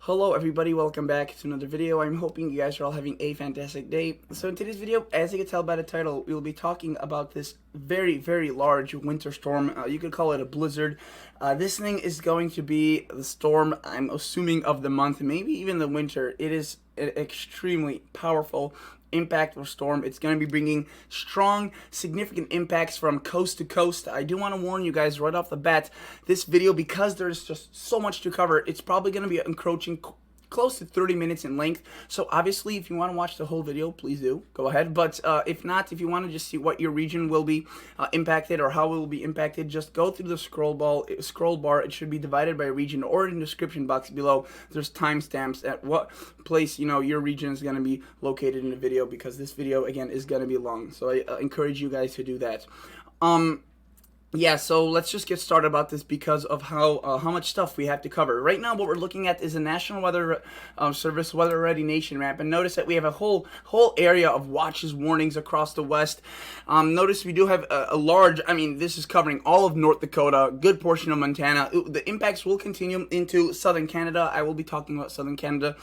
Hello everybody, welcome back to another video. I'm hoping you guys are all having a fantastic day. So in today's video, as you can tell by the title, we will be talking about this very large winter storm. You could call it a blizzard. This thing is going to be the storm, I'm assuming, of the month, maybe even the winter. It is an extremely powerful, impactful storm. It's going to be bringing strong, significant impacts from coast to coast. I do want to warn you guys right off the bat, this video, because there's just so much to cover, it's probably going to be encroaching close to 30 minutes in length. So obviously, if you want to watch the whole video, please do go ahead. But if not, if you want to just see what your region will be impacted or how it will be impacted, just go through the scroll bar. It should be divided by region, or in the description box below there's timestamps at what place your region is going to be located in the video, because this video again is going to be long. So I encourage you guys to do that. Yeah, so let's just get started about this because of how much stuff we have to cover. Right now, what we're looking at is a National Weather Service Weather Ready Nation map, and notice that we have a whole area of watches, warnings across the West. Notice we do have a large, this is covering all of North Dakota, good portion of Montana. The impacts will continue into southern Canada. I will be talking about southern Canada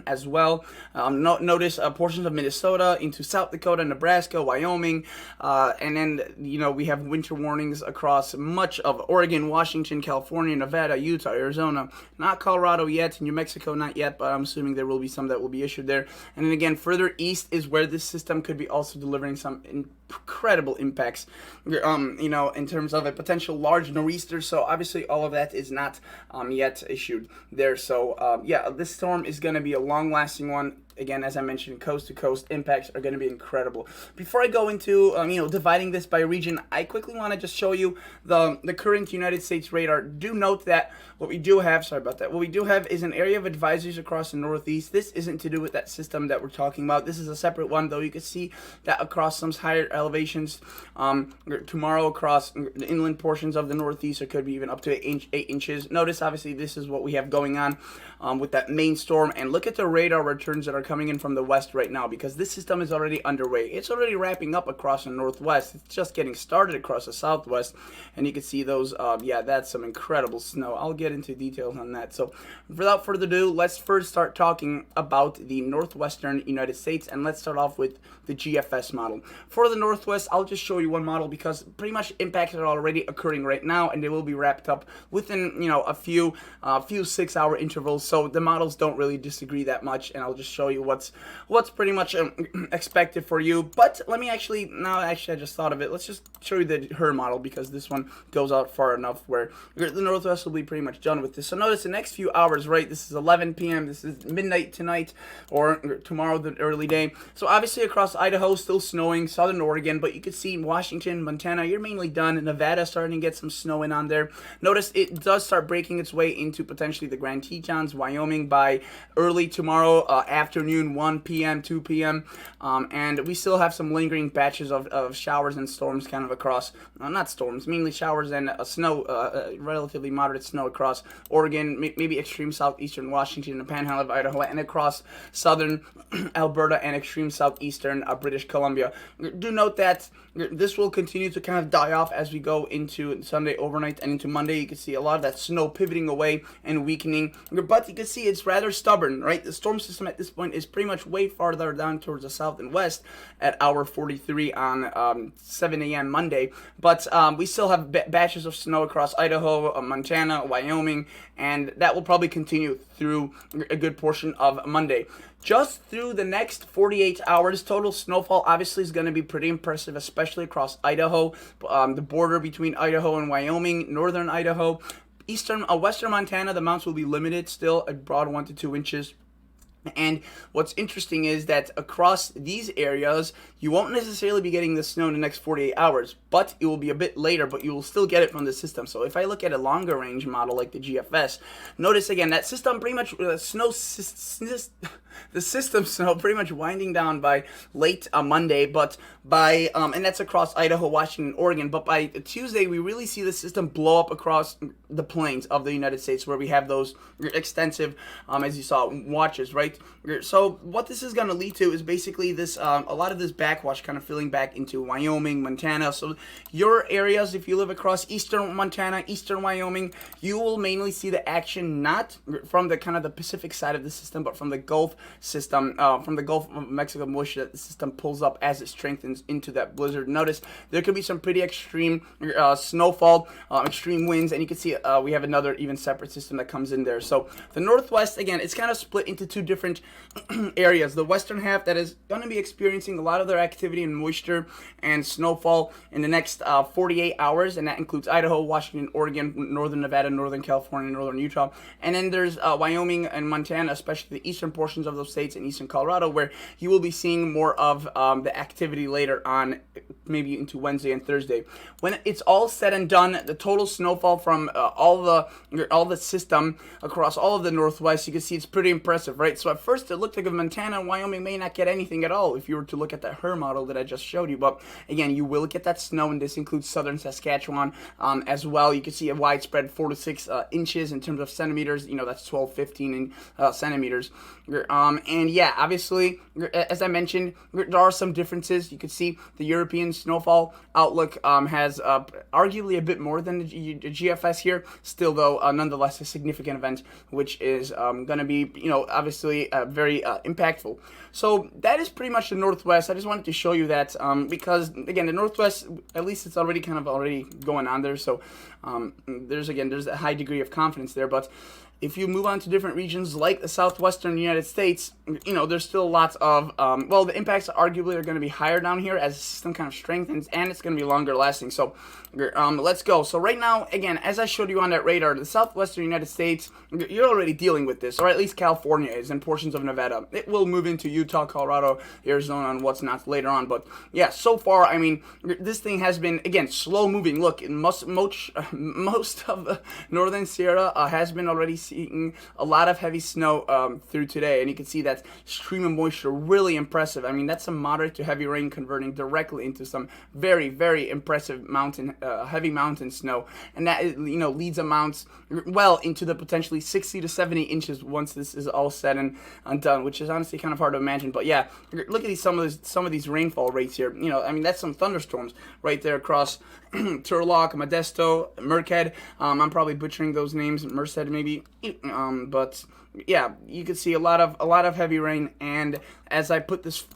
as well. Notice portions of Minnesota into South Dakota, Nebraska, Wyoming, and then we have winter warnings across much of Oregon, Washington, California, Nevada, Utah, Arizona, not Colorado yet, New Mexico not yet, but I'm assuming there will be some that will be issued there. And then again, further east is where this system could be also delivering some incredible impacts, in terms of a potential large nor'easter. So obviously all of that is not yet issued there. So yeah, this storm is going to be a long-lasting one. Again, as I mentioned, coast to coast impacts are going to be incredible. Before I go into dividing this by region, I quickly want to just show you the current United States radar. Do note that what we do have, what we do have is an area of advisories across the Northeast. This isn't to do with that system that we're talking about. This is a separate one, though. You can see that across some higher elevations tomorrow across the inland portions of the Northeast, it could be even up to 8 inches. Notice, obviously, this is what we have going on with that main storm. And look at the radar returns that are coming in from the west right now, because this system is already underway. It's already wrapping up across the Northwest. It's just getting started across the Southwest. And you can see those, yeah, that's some incredible snow. I'll get into details on that. So without further ado, let's first start talking about the Northwestern United States, and let's start off with the GFS model. For the Northwest, I'll just show you one model because pretty much impacts are already occurring right now, and they will be wrapped up within a few 6-hour intervals. So the models don't really disagree that much, and I'll just show you what's pretty much expected for you. But let me actually I just thought of it. Let's just show you the HER model, because this one goes out far enough where the Northwest will be pretty much done with this. So notice the next few hours, right? This is 11 p.m. This is midnight tonight, or tomorrow, the early day. So obviously across Idaho, still snowing, southern Oregon, but you can see Washington, Montana, you're mainly done. Nevada starting to get some snow in on there. Notice it does start breaking its way into potentially the Grand Tetons, Wyoming by early tomorrow afternoon, 1 p.m., 2 p.m. And we still have some lingering batches of showers and storms kind of across, not storms, mainly showers and snow, relatively moderate snow across Oregon, maybe extreme southeastern Washington, the panhandle of Idaho, and across southern Alberta and extreme southeastern British Columbia. Do note that this will continue to kind of die off as we go into Sunday overnight and into Monday. You can see a lot of that snow pivoting away and weakening, but you can see it's rather stubborn, right? The storm system at this point is pretty much way farther down towards the south and west at hour 43 on 7 a.m. Monday, but we still have batches of snow across Idaho, Montana, Wyoming, and that will probably continue through a good portion of Monday. Just through the next 48 hours, total snowfall obviously is going to be pretty impressive, especially across Idaho, the border between Idaho and Wyoming, northern Idaho, western Montana. The amounts will be limited still, a broad 1 to 2 inches. And what's interesting is that across these areas, you won't necessarily be getting the snow in the next 48 hours, but it will be a bit later, but you will still get it from the system. So if I look at a longer range model like the GFS, notice again, that system pretty much, the system snow pretty much winding down by late Monday, but by and that's across Idaho, Washington, Oregon. But by Tuesday, we really see the system blow up across the plains of the United States, where we have those extensive, as you saw, watches, right? So what this is going to lead to is basically this a lot of this backwash kind of filling back into Wyoming, Montana. So your areas, if you live across eastern Montana, eastern Wyoming, you will mainly see the action not from the kind of the Pacific side of the system, but from the Gulf system, from the Gulf of Mexico moisture that the system pulls up as it strengthens into that blizzard. Notice there could be some pretty extreme snowfall, extreme winds, and you can see we have another even separate system that comes in there. So the Northwest, again, it's kind of split into two different areas. The western half that is going to be experiencing a lot of their activity and moisture and snowfall in the next 48 hours, and that includes Idaho, Washington, Oregon, northern Nevada, northern California, northern Utah. And then there's Wyoming and Montana, especially the eastern portions of those states, and eastern Colorado, where you will be seeing more of the activity later on, maybe into Wednesday and Thursday. When it's all said and done, the total snowfall from all the system across all of the Northwest, you can see it's pretty impressive, right? So at first it looked like Montana and Wyoming may not get anything at all if you were to look at that HER model that I just showed you. But again, you will get that snow, and this includes southern Saskatchewan as well. You can see a widespread 4 to 6 inches in terms of centimeters. You know, that's 12, 15 centimeters. And yeah, obviously, as I mentioned, there are some differences. You can see the European snowfall outlook has arguably a bit more than the GFS here. Still, though, nonetheless, a significant event, which is going to be, you know, obviously very impactful. So that is pretty much the Northwest. I just wanted to show you that because, again, the Northwest, at least it's already going on there. So there's a high degree of confidence there. But if you move on to different regions like the Southwestern United States, you know, there's still lots of, well, the impacts arguably are going to be higher down here as the system kind of strengthens, and it's going to be longer lasting. So let's go. So right now, again, as I showed you on that radar, the Southwestern United States, you're already dealing with this, or at least California is, and portions of Nevada. It will move into Utah, Colorado, Arizona, and what's not later on. But yeah, so far, I mean, this thing has been, again, slow moving. Look, most of the northern Sierra has been already seeing a lot of heavy snow through today, and you can see that stream of moisture really impressive. I mean, that's some moderate to heavy rain converting directly into some very, very impressive mountain, heavy mountain snow, and that, you know, leads amounts well into the potentially 60 to 70 inches once this is all said and done, which is honestly kind of hard to imagine. But yeah, look at some of these rainfall rates here. You know, I mean, that's some thunderstorms right there across Turlock, Modesto, Merced. I'm probably butchering those names, Merced maybe, but yeah, you can see a lot of heavy rain. And as I put this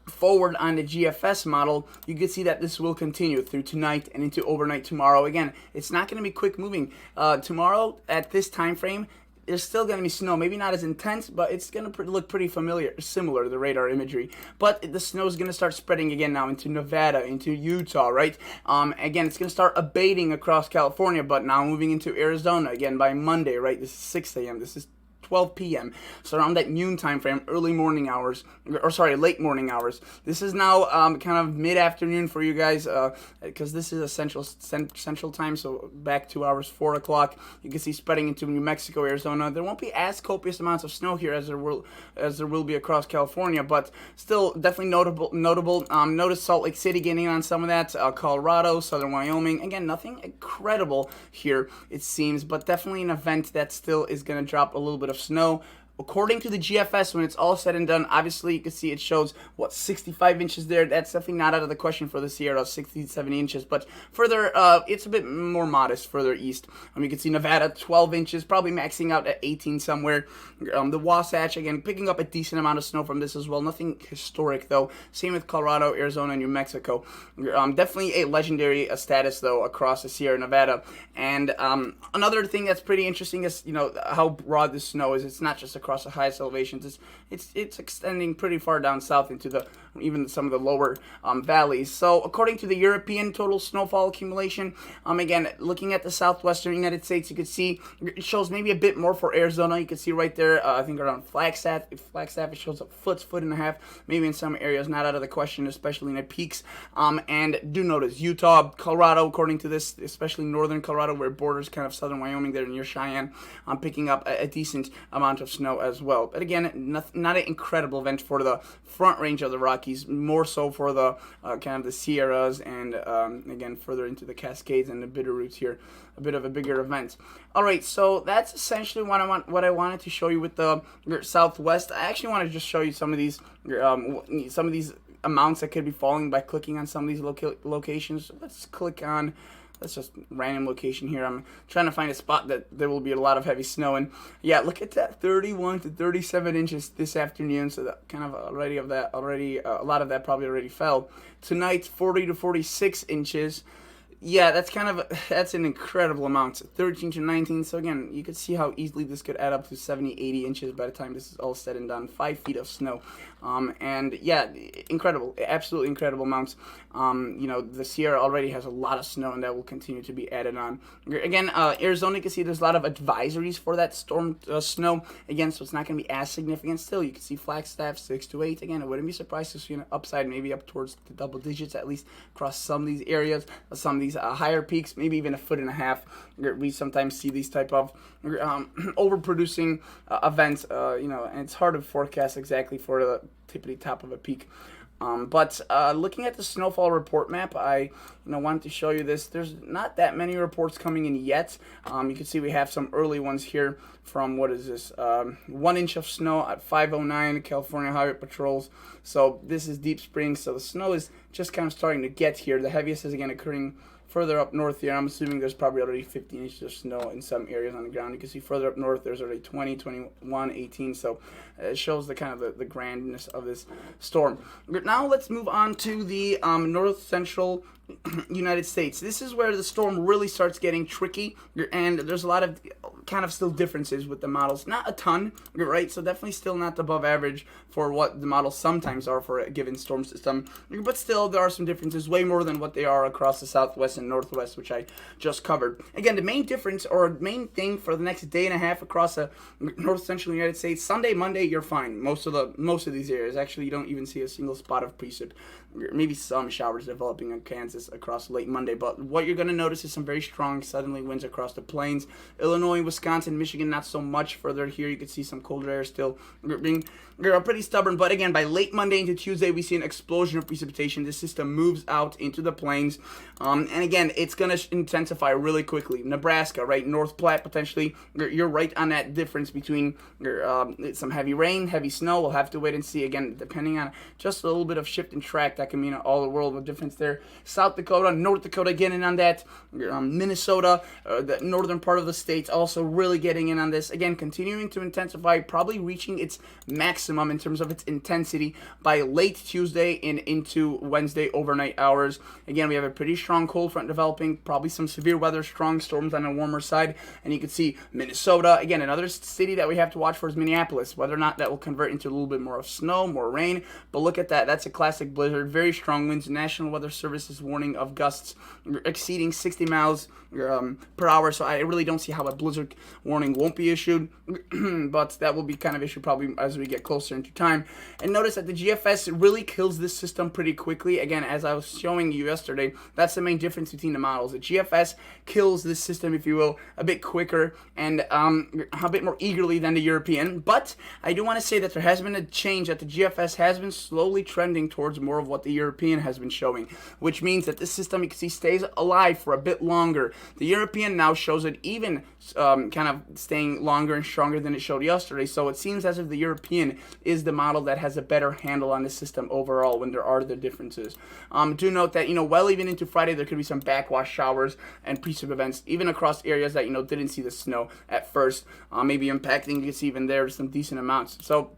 forward on the GFS model, you can see that this will continue through tonight and into overnight tomorrow. Again, it's not going to be quick moving. Tomorrow at this time frame, there's still going to be snow, maybe not as intense, but it's going to look pretty similar to the radar imagery. But the snow is going to start spreading again now into Nevada, into Utah, right? Again, it's going to start abating across California, but now moving into Arizona again by Monday, right? This is 6 a.m. This is 12 p.m. So around that noon time frame, late morning hours. This is now kind of mid-afternoon for you guys because this is a central time, so back 2 hours, 4 o'clock. You can see spreading into New Mexico, Arizona. There won't be as copious amounts of snow here as there will be across California, but still definitely notable. Notice Salt Lake City getting on some of that, Colorado, southern Wyoming. Again, nothing incredible here, it seems, but definitely an event that still is going to drop a little bit of snow. According to the GFS, when it's all said and done, obviously you can see it shows, 65 inches there. That's definitely not out of the question for the Sierra, 60, 70 inches. But further, it's a bit more modest further east. You can see Nevada, 12 inches, probably maxing out at 18 somewhere. The Wasatch, again, picking up a decent amount of snow from this as well. Nothing historic, though. Same with Colorado, Arizona, and New Mexico. Definitely a legendary status, though, across the Sierra Nevada. And another thing that's pretty interesting is, you know, how broad the snow is. It's not just across the highest elevations. It's extending pretty far down south into even some of the lower valleys. So according to the European total snowfall accumulation, again, looking at the southwestern United States, you can see it shows maybe a bit more for Arizona. You can see right there, I think around Flagstaff, it shows a foot and a half, maybe in some areas, not out of the question, especially in the peaks. And do notice Utah, Colorado, according to this, especially northern Colorado, where it borders kind of southern Wyoming there near Cheyenne, picking up a decent amount of snow snow as well. But again, not an incredible event for the front range of the Rockies, more so for the kind of the Sierras and again further into the Cascades and the Bitterroots here, a bit of a bigger event. All right, so that's essentially what I wanted to show you with the Southwest. I actually want to just show you some of these amounts that could be falling by clicking on some of these locations. Let's click on. That's just random location here. I'm trying to find a spot that there will be a lot of heavy snow. And yeah, look at that, 31 to 37 inches this afternoon. So that kind of a lot of that probably already fell. Tonight, 40 to 46 inches. Yeah, that's an incredible amount. 13 to 19. So again, you could see how easily this could add up to 70, 80 inches by the time this is all said and done. 5 feet of snow. And yeah, incredible, absolutely incredible amounts. You know, the Sierra already has a lot of snow, and that will continue to be added on. Again, Arizona, you can see there's a lot of advisories for that storm snow. Again, so it's not going to be as significant. Still, you can see Flagstaff 6 to 8. Again, I wouldn't be surprised to see an upside, maybe up towards the double digits at least across some of these areas, some of these higher peaks, maybe even 1.5 feet. We sometimes see these type of overproducing events, you know, and it's hard to forecast exactly for the tippity top of a peak. But looking at the snowfall report map, I wanted to show you this. There's not that many reports coming in yet. You can see we have some early ones here from, what is this, 1 inch of snow at 5:09 California Highway Patrols. So this is Deep Spring, so the snow is just kind of starting to get here. The heaviest is again occurring further up north here. I'm assuming there's probably already 15 inches of snow in some areas on the ground. You can see further up north there's already 20, 21, 18. So it shows the kind of the grandness of this storm. Now let's move on to the north central United States. This is where the storm really starts getting tricky, and there's a lot of kind of still differences with the models. Not a ton, right? So definitely still not above average for what the models sometimes are for a given storm system, but still there are some differences, way more than what they are across the Southwest and Northwest, which I just covered. Again, the main difference or main thing for the next day and a half across the north central United States, Sunday, Monday, you're fine. Most of these areas, actually, you don't even see a single spot of precip. Maybe some showers developing in Kansas across late Monday, but what you're going to notice is some very strong southerly winds across the plains. Illinois, Wisconsin, Michigan, not so much. Further here, you can see some colder air still being pretty stubborn, but again, by late Monday into Tuesday, we see an explosion of precipitation. This system moves out into the plains, and again, it's going to intensify really quickly. Nebraska, right, North Platte, potentially, you're right on that difference between some heavy rain, heavy snow. We'll have to wait and see, again, depending on just a little bit of shift in track. That can mean all the world of difference there. South Dakota, North Dakota getting in on that. Minnesota, the northern part of the states, also really getting in on this. Again, continuing to intensify, probably reaching its maximum in terms of its intensity by late Tuesday and into Wednesday overnight hours. Again, we have a pretty strong cold front developing, probably some severe weather, strong storms on the warmer side, and you can see Minnesota. Again, another city that we have to watch for is Minneapolis, whether or not that will convert into a little bit more of snow, more rain. But look at that, that's a classic blizzard, very strong winds. National Weather Service is warning of gusts exceeding 60 miles per hour, so I really don't see how a blizzard warning won't be issued, but that will be kind of issued probably as we get closer into time. And notice that the GFS really kills this system pretty quickly. Again, as I was showing you yesterday, that's the main difference between the models. The GFS kills this system, if you will, a bit quicker and a bit more eagerly than the European, but I do want to say that there has been a change, that the GFS has been slowly trending towards more of what the European has been showing, which means that this system, you can see, stays alive for a bit longer. The European now shows it even kind of staying longer and stronger than it showed yesterday, so it seems as if the European is the model that has a better handle on the system overall when there are the differences. Do note that, well, even into Friday, there could be some backwash showers and precip events, even across areas that, didn't see the snow at first, maybe impacting, you can see even there some decent amounts. So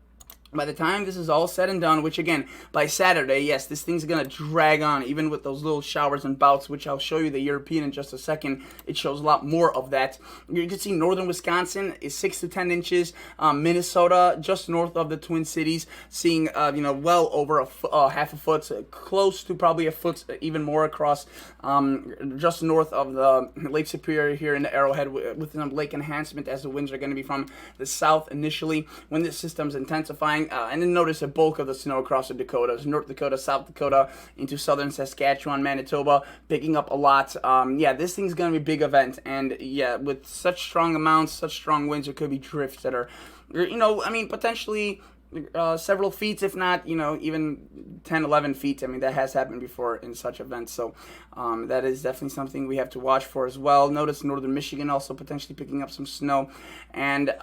by the time this is all said and done, which again, by Saturday, yes, this thing's going to drag on, even with those little showers and bouts, which I'll show you the European in just a second. It shows a lot more of that. You can see northern Wisconsin is 6 to 10 inches. Minnesota, just north of the Twin Cities, seeing, well over half a foot, close to probably a foot, even more across, just north of the Lake Superior here in the Arrowhead, with some lake enhancement as the winds are going to be from the south initially when this system's intensifying. showing, and then notice a bulk of the snow across the Dakotas, North Dakota, South Dakota, into southern Saskatchewan, Manitoba, picking up a lot. Yeah, this thing's going to be a big event, and yeah, with such strong amounts, such strong winds, there could be drifts that are, I mean, potentially several feet, if not, even 10, 11 feet. I mean, that has happened before in such events. So that is definitely something we have to watch for as well. Notice northern Michigan also potentially picking up some snow. And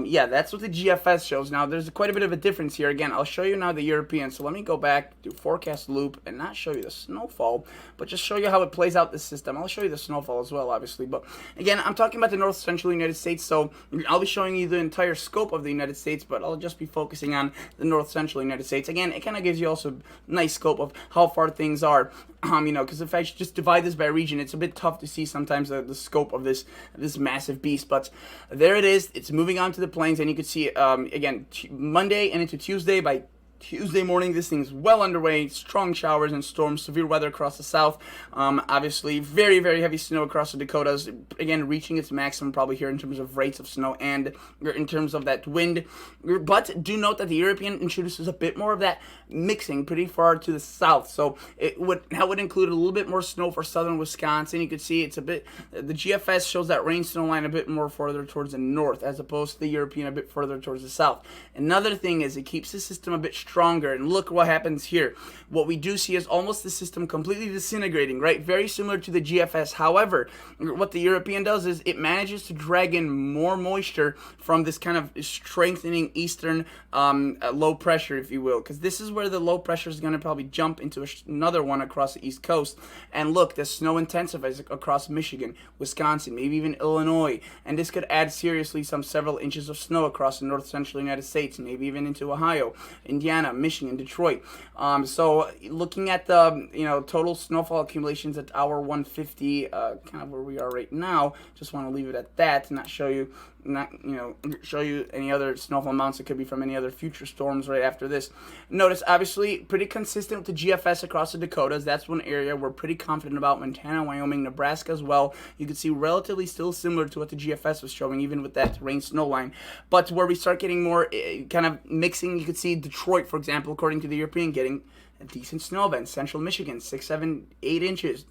yeah, that's what the GFS shows. Now, there's quite a bit of a difference here. Again, I'll show you now the European. So let me go back, do forecast loop, and not show you the snowfall, but just show you how it plays out this system. I'll show you the snowfall as well, obviously. But again, I'm talking about the north central United States. So I'll be showing you the entire scope of the United States, but I'll just be focusing on the north central United States. Again, it kind of gives you also a nice scope of how far things are, because if I just divide this by region, it's a bit tough to see sometimes the scope of this massive beast. But there it is. It's moving on to the plains, and you can see again Monday and into Tuesday. By Tuesday morning, this thing's well underway. Strong showers and storms, severe weather across the south. Obviously, very, very heavy snow across the Dakotas. Again, reaching its maximum probably here in terms of rates of snow and in terms of that wind. But do note that the European introduces a bit more of that mixing pretty far to the south. So that would include a little bit more snow for southern Wisconsin. You can see it's a bit, the GFS shows that rain snow line a bit more further towards the north as opposed to the European a bit further towards the south. Another thing is it keeps the system a bit stronger, and look what happens here. What we do see is almost the system completely disintegrating, right? Very similar to the GFS. However, what the European does is it manages to drag in more moisture from this kind of strengthening eastern low pressure, if you will, because this is where the low pressure is going to probably jump into another one across the east coast. And look, the snow intensifies across Michigan, Wisconsin, maybe even Illinois, and this could add seriously several inches of snow across the north central United States, maybe even into Ohio, Indiana, Michigan, Detroit. So looking at the total snowfall accumulations at hour 150, kind of where we are right now, just want to leave it at that, not show you any other snowfall amounts that could be from any other future storms right after this. Notice obviously pretty consistent with the GFS across the Dakotas. That's one area we're pretty confident about. Montana, Wyoming, Nebraska as well. You can see relatively still similar to what the GFS was showing, even with that rain snow line. But where we start getting more kind of mixing, you can see Detroit, for example, according to the European, getting a decent snow event. Central Michigan, 6, 7, 8 inches.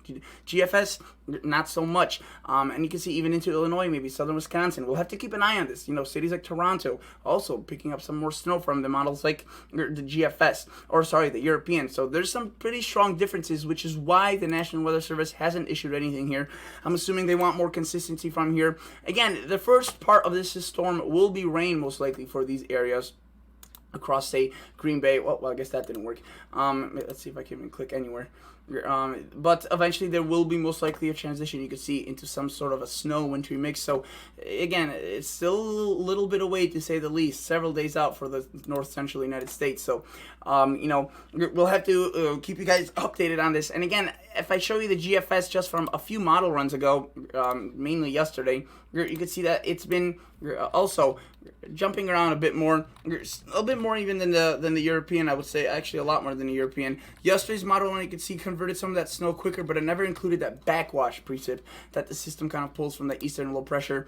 GFS, not so much. And you can see even into Illinois, maybe southern Wisconsin. We'll have to keep an eye on this. Cities like Toronto also picking up some more snow from the models like the GFS, or sorry, the European. So there's some pretty strong differences, which is why the National Weather Service hasn't issued anything here. I'm assuming they want more consistency from here. Again, the first part of this storm will be rain most likely for these areas across, say, Green Bay. Well, I guess that didn't work. Let's see if I can even click anywhere. But eventually there will be most likely a transition, you can see, into some sort of a snow wintry mix. So again, it's still a little bit away, to say the least, several days out for the north central United States. So we'll have to keep you guys updated on this. And again, if I show you the GFS just from a few model runs ago, mainly yesterday, you can see that it's been also jumping around a bit more even than the European. I would say actually a lot more than the European. Yesterday's model run, you can see, converted some of that snow quicker, but it never included that backwash precip that the system kind of pulls from the eastern low pressure.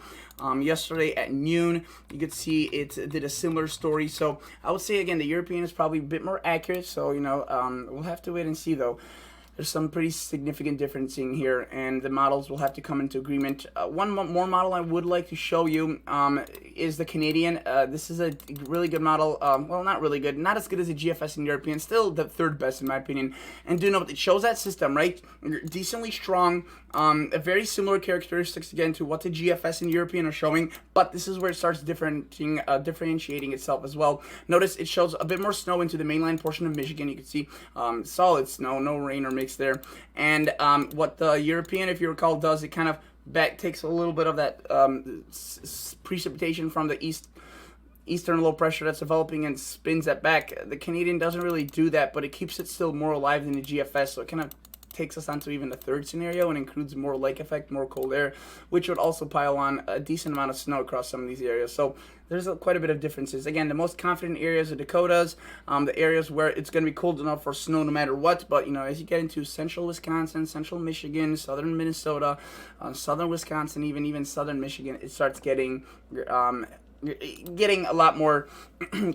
Yesterday at noon, you could see it did a similar story. So I would say again the European is probably a bit more accurate. So we'll have to wait and see though. There's some pretty significant differencing here, and the models will have to come into agreement. One more model I would like to show you is the Canadian. This is a really good model. Well, not really good. Not as good as the GFS and European. Still the third best in my opinion. And do note, it shows that system, right? Decently strong. Very similar characteristics, again, to what the GFS and European are showing, but this is where it starts differentiating itself as well. Notice it shows a bit more snow into the mainline portion of Michigan. You can see solid snow, no rain or mix there. And what the European, if you recall, does, it kind of takes a little bit of that precipitation from the eastern low pressure that's developing and spins that back. The Canadian doesn't really do that, but it keeps it still more alive than the GFS, so it kind of takes us onto even the third scenario and includes more lake effect, more cold air, which would also pile on a decent amount of snow across some of these areas. So there's quite a bit of differences. Again, the most confident areas are Dakotas, the areas where it's going to be cold enough for snow no matter what. But as you get into central Wisconsin, central Michigan, southern Minnesota, southern Wisconsin, even southern Michigan, it starts getting getting a lot more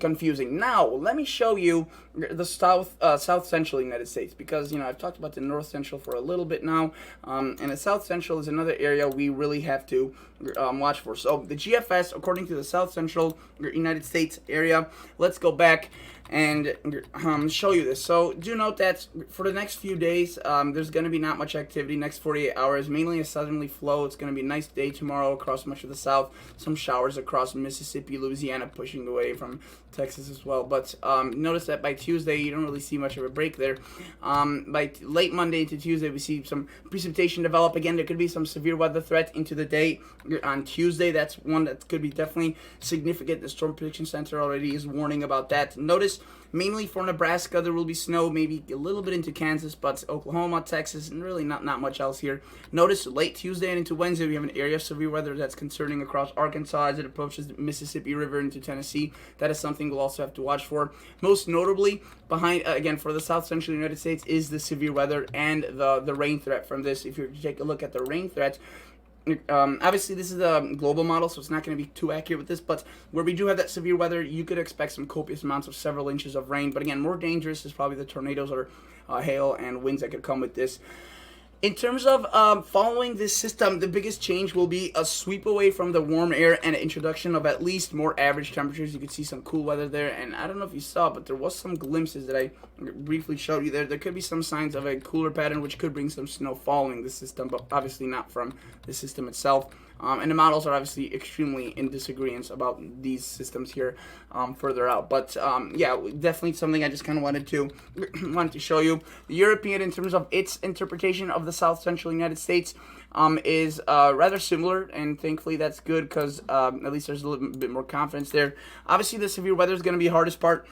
confusing. Now, let me show you the south central United States, because I've talked about the north central for a little bit now, and the south central is another area we really have to watch for. So the GFS, according to the south central United States area, let's go back and show you this. So do note that for the next few days, there's going to be not much activity. Next 48 hours, mainly a southerly flow. It's going to be a nice day tomorrow across much of the south. Some showers across Mississippi, Louisiana, pushing away from Texas as well. But notice that by Tuesday, you don't really see much of a break there. By late Monday to Tuesday, we see some precipitation develop. Again, there could be some severe weather threat into the day. On Tuesday, that's one that could be definitely significant. The Storm Prediction Center already is warning about that. Notice, mainly for Nebraska, there will be snow, maybe a little bit into Kansas, but Oklahoma, Texas, and really not much else here. Notice late Tuesday and into Wednesday, we have an area of severe weather that's concerning across Arkansas as it approaches the Mississippi River into Tennessee. That is something we'll also have to watch for. Most notably, behind, again, for the south central United States, is the severe weather and the rain threat from this. If you take a look at the rain threat, obviously this is a global model, so it's not going to be too accurate with this, but where we do have that severe weather, you could expect some copious amounts of several inches of rain. But again, more dangerous is probably the tornadoes or hail and winds that could come with this. In terms of following this system, the biggest change will be a sweep away from the warm air and introduction of at least more average temperatures. You could see some cool weather there, and I don't know if you saw, but there was some glimpses that I briefly showed you there. There could be some signs of a cooler pattern, which could bring some snow following the system, but obviously not from the system itself. And the models are obviously extremely in disagreement about these systems here further out. But yeah, definitely something I just kind of wanted to show you. The European, in terms of its interpretation of the south central United States, is rather similar, and thankfully that's good, because at least there's a little bit more confidence there. Obviously, the severe weather is going to be the hardest part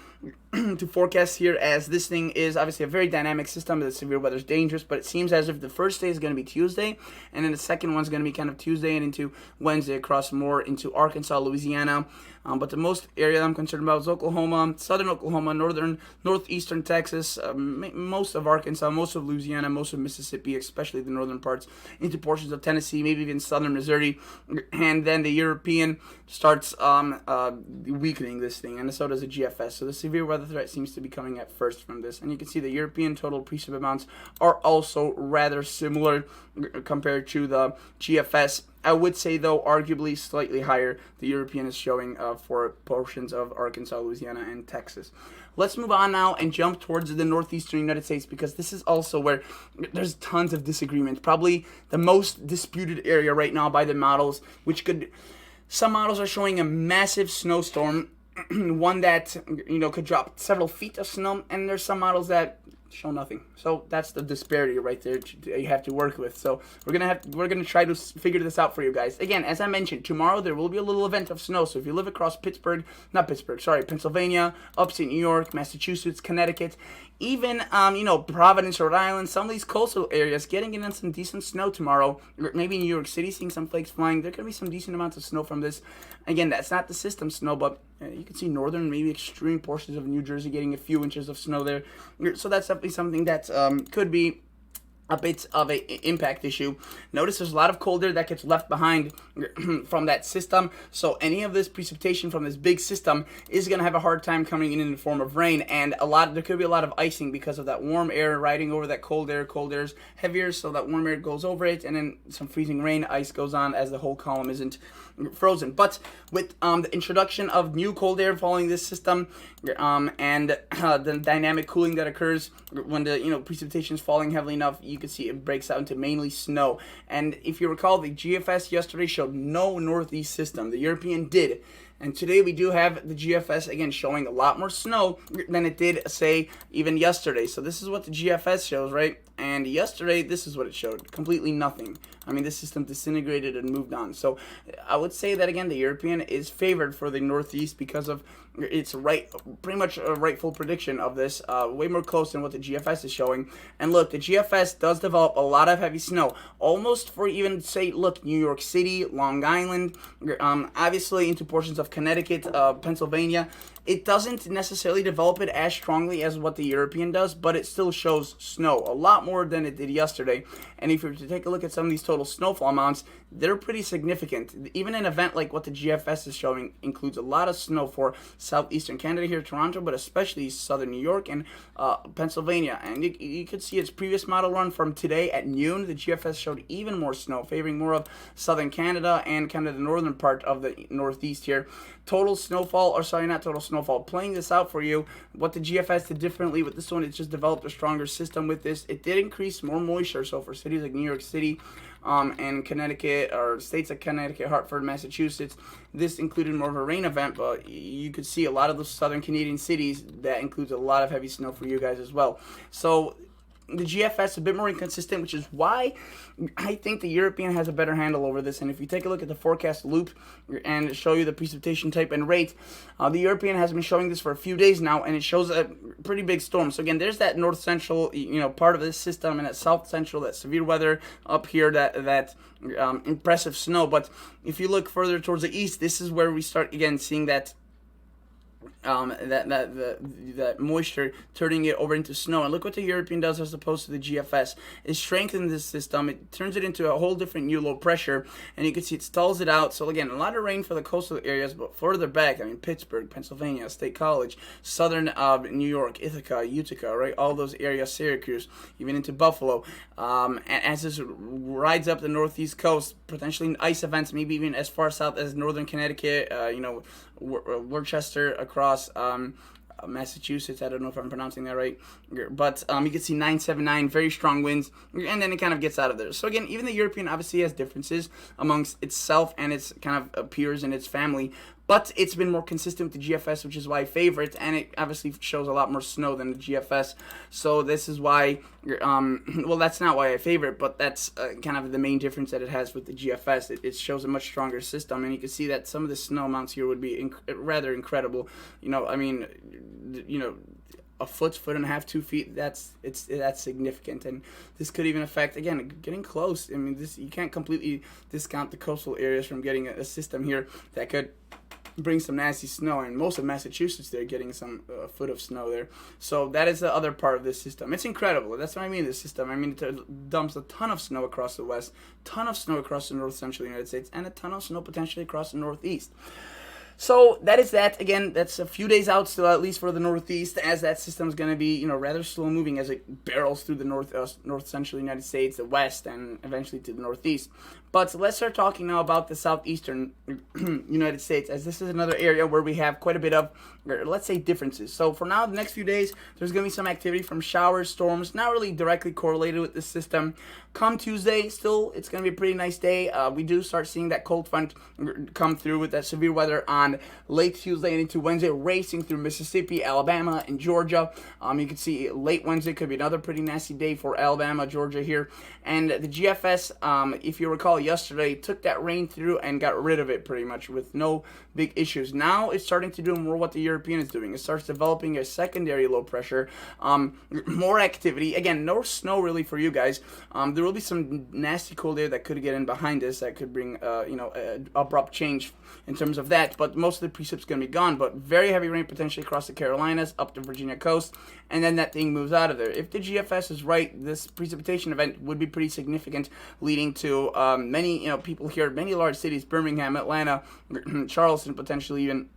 to forecast here, as this thing is obviously a very dynamic system. The severe weather is dangerous, but it seems as if the first day is going to be Tuesday, and then the second one's going to be kind of Tuesday and into Wednesday across more into Arkansas, Louisiana. But the most area I'm concerned about is Oklahoma, southern Oklahoma, northeastern Texas, most of Arkansas, most of Louisiana, most of Mississippi, especially the northern parts, into portions of Tennessee, maybe even southern Missouri. And then the European starts weakening this thing, and so does the GFS. So the severe weather threat seems to be coming at first from this. And you can see the European total precip amounts are also rather similar compared to the GFS. I would say, though, arguably slightly higher. The European is showing for portions of Arkansas, Louisiana, and Texas. Let's move on now and jump towards the northeastern United States, because this is also where there's tons of disagreement. Probably the most disputed area right now by the models, which could... Some models are showing a massive snowstorm, one that, could drop several feet of snow, and there's some models that show nothing. So that's the disparity right there you have to work with. So we're gonna try to figure this out for you guys. Again, as I mentioned, tomorrow there will be a little event of snow. So if you live across Pennsylvania, upstate New York, Massachusetts, Connecticut, even Providence, Rhode Island, some of these coastal areas, getting in some decent snow tomorrow. Maybe New York City, seeing some flakes flying. There could be some decent amounts of snow from this. Again, that's not the system snow, but you can see northern, maybe extreme portions of New Jersey getting a few inches of snow there. So that's definitely something that could be a bit of an impact issue. Notice there's a lot of cold air that gets left behind from that system, so any of this precipitation from this big system is going to have a hard time coming in the form of rain, and there could be a lot of icing because of that warm air riding over that cold air. Cold air is heavier, so that warm air goes over it, and then some freezing rain, ice goes on as the whole column isn't frozen. But with the introduction of new cold air following this system, and the dynamic cooling that occurs when the precipitation is falling heavily enough, you can see it breaks out into mainly snow. And if you recall, the GFS yesterday showed no northeast system. The European did. And today we do have the GFS, again, showing a lot more snow than it did, say, even yesterday. So this is what the GFS shows, right? And yesterday, this is what it showed. Completely nothing. I mean, this system disintegrated and moved on. So I would say that, again, the European is favored for the Northeast because of its pretty much a rightful prediction of this. Way more close than what the GFS is showing. And look, the GFS does develop a lot of heavy snow. Almost for even, say, look, New York City, Long Island, obviously into portions of Connecticut, Pennsylvania. It doesn't necessarily develop it as strongly as what the European does, but it still shows snow a lot more than it did yesterday. And if you were to take a look at some of these total snowfall amounts, they're pretty significant. Even an event like what the GFS is showing includes a lot of snow for southeastern Canada here, Toronto, but especially southern New York and Pennsylvania. And you could see its previous model run from today at noon. The GFS showed even more snow, favoring more of southern Canada and kind of the northern part of the Northeast here. Total snowfall, or sorry, not total snowfall. Playing this out for you, what the GFS did differently with this one, it's just developed a stronger system with this. It did increase more moisture, so for cities like New York City and Connecticut, or states like Connecticut, Hartford, Massachusetts, this included more of a rain event, but you could see a lot of those southern Canadian cities, that includes a lot of heavy snow for you guys as well. So the GFS is a bit more inconsistent, which is why I think the European has a better handle over this. And if you take a look at the forecast loop and show you the precipitation type and rate, the European has been showing this for a few days now, and it shows a pretty big storm. So again, there's that north central, part of this system, and that south central, that severe weather up here, that impressive snow. But if you look further towards the east, this is where we start again seeing that that moisture, turning it over into snow. And look what the European does as opposed to the GFS. It strengthens this system. It turns it into a whole different new low pressure, and you can see it stalls it out. So again, a lot of rain for the coastal areas, but further back, I mean, Pittsburgh, Pennsylvania, State College, southern New York, Ithaca, Utica, right, all those areas, Syracuse, even into Buffalo. And as this rides up the northeast coast, potentially ice events, maybe even as far south as northern Connecticut, Worcester, across Massachusetts. I don't know if I'm pronouncing that right, but you can see 979, very strong winds, and then it kind of gets out of there. So again, even the European obviously has differences amongst itself and its kind of peers and its family, but it's been more consistent with the GFS, which is why I favorite, and it obviously shows a lot more snow than the GFS. So this is why, well, that's not why I favorite, but that's kind of the main difference that it has with the GFS. It shows a much stronger system, and you can see that some of the snow amounts here would be rather incredible. I mean, a foot and a half, 2 feet, that's significant. And this could even affect, again, getting close. I mean, you can't completely discount the coastal areas from getting a system here that could bring some nasty snow, and most of Massachusetts, they're getting some foot of snow there. So that is the other part of this system. It's incredible. That's what I mean, this system. I mean, it dumps a ton of snow across the west, ton of snow across the north central United States, and a ton of snow potentially across the northeast. So that is that. Again, that's a few days out still, at least for the northeast, as that system is going to be, rather slow moving as it barrels through the north central United States, the west, and eventually to the northeast. But let's start talking now about the southeastern United States, as this is another area where we have quite a bit of, let's say, differences. So for now, the next few days, there's going to be some activity from showers, storms, not really directly correlated with this system. Come Tuesday, still, it's going to be a pretty nice day. We do start seeing that cold front come through with that severe weather on late Tuesday and into Wednesday, racing through Mississippi, Alabama, and Georgia. You can see late Wednesday could be another pretty nasty day for Alabama, Georgia here. And the GFS, if you recall, yesterday took that rain through and got rid of it pretty much with no big issues. Now it's starting to do more what the European is doing. It starts developing a secondary low pressure, more activity. Again, no snow really for you guys. There will be some nasty cold air that could get in behind us that could bring an abrupt change in terms of that, but most of the precip's going to be gone. But very heavy rain potentially across the Carolinas, up the Virginia coast, and then that thing moves out of there. If the GFS is right, this precipitation event would be pretty significant, leading to many people here, many large cities, Birmingham, Atlanta, Charleston, potentially even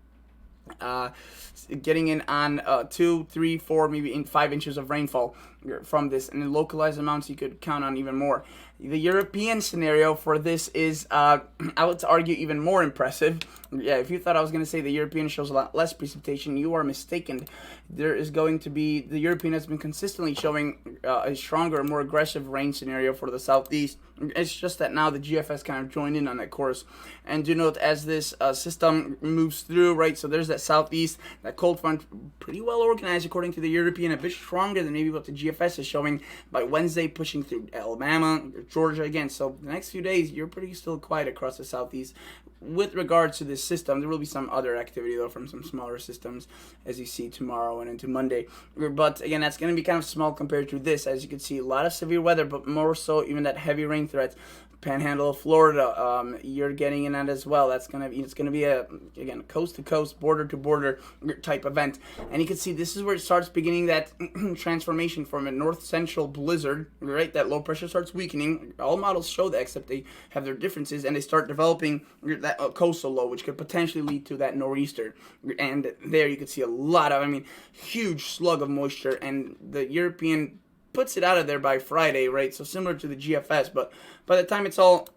getting in on 2, 3, 4, maybe 5 inches of rainfall from this, and in localized amounts you could count on even more. The European scenario for this is, I would argue, even more impressive. Yeah, if you thought I was going to say the European shows a lot less precipitation, you are mistaken. There is going to be, the European has been consistently showing a stronger, more aggressive rain scenario for the southeast. It's just that now the GFS kind of joined in on that course. And do note, as this system moves through, right, so there's that southeast, that cold front, pretty well organized according to the European, a bit stronger than maybe what the GFS is showing by Wednesday, pushing through Alabama, Georgia again. So the next few days, you're pretty still quiet across the southeast. with regards to this system, there will be some other activity though from some smaller systems, as you see tomorrow and into Monday. But again, that's going to be kind of small compared to this. As you can see, a lot of severe weather, but more so even that heavy rain threat. Panhandle of Florida, you're getting in that as well. It's gonna be a, again, coast to coast, border to border type event. And you can see this is where it starts beginning that transformation from a north central blizzard, right? That low pressure starts weakening. All models show that, except they have their differences, and they start developing that coastal low, which could potentially lead to that nor'easter. And there you can see a lot of, huge slug of moisture, and the European puts it out of there by Friday, right? So similar to the GFS, but by the time it's all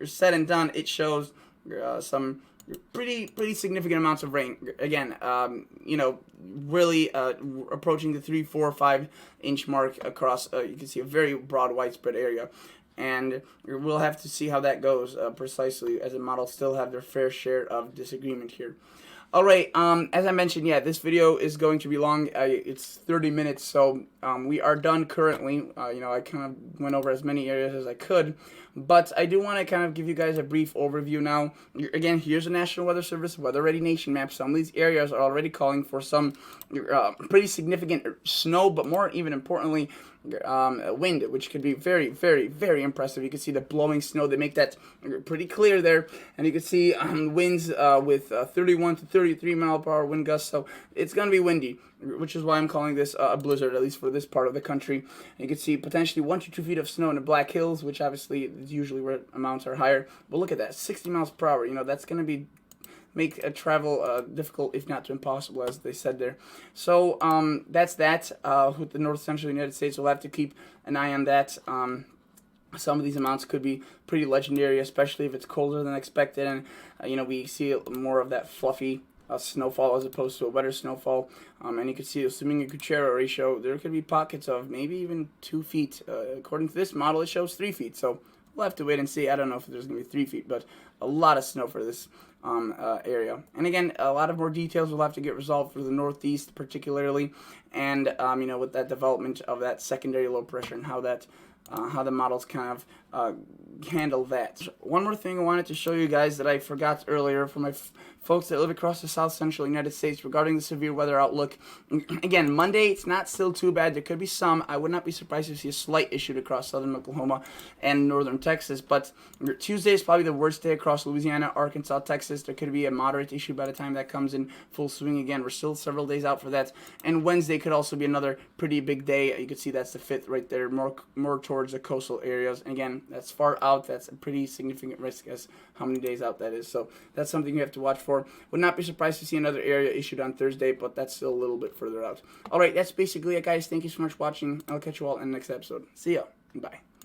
said and done, it shows some pretty significant amounts of rain. Again, really approaching the 3, 4, 5 inch mark across. You can see a very broad, widespread area. And we'll have to see how that goes precisely, as the models still have their fair share of disagreement here. All right, as I mentioned, yeah, this video is going to be long. It's 30 minutes, so we are done currently. I kind of went over as many areas as I could, but I do want to kind of give you guys a brief overview now. Again, here's the National Weather Service Weather Ready Nation map. Some of these areas are already calling for some pretty significant snow, but more even importantly, wind, which could be very, very, very impressive. You can see the blowing snow. They make that pretty clear there, and you can see winds with 31 to 33 mile per hour wind gusts. So it's going to be windy, which is why I'm calling this a blizzard, at least for this part of the country. And you can see potentially 1 to 2 feet of snow in the Black Hills, which obviously is usually where amounts are higher. But look at that, 60 miles per hour. That's going to make travel difficult, if not impossible, as they said there. So that's that. With the north central United States, we'll have to keep an eye on that. Some of these amounts could be pretty legendary, especially if it's colder than expected, and we see more of that fluffy snowfall as opposed to a wetter snowfall. And you can see, assuming a Kuchera ratio, there could be pockets of maybe even 2 feet. According to this model, it shows 3 feet. So we'll have to wait and see. I don't know if there's going to be 3 feet, but a lot of snow for this area. And again, a lot of more details will have to get resolved for the Northeast particularly, and with that development of that secondary low pressure and how the models kind of handle that. One more thing I wanted to show you guys that I forgot earlier for my folks that live across the south central United States regarding the severe weather outlook. Again, Monday, it's not still too bad. There could be some. I would not be surprised to see a slight issue across southern Oklahoma and northern Texas, but Tuesday is probably the worst day across Louisiana, Arkansas, Texas. There could be a moderate issue by the time that comes in full swing again. We're still several days out for that. And Wednesday could also be another pretty big day. You can see that's the 5th right there, more towards the coastal areas. And again, that's far out. That's a pretty significant risk as how many days out that is. So that's something you have to watch for. Would not be surprised to see another area issued on Thursday, but that's still a little bit further out. All right, that's basically it, guys. Thank you so much for watching. I'll catch you all in the next episode. See ya. Bye.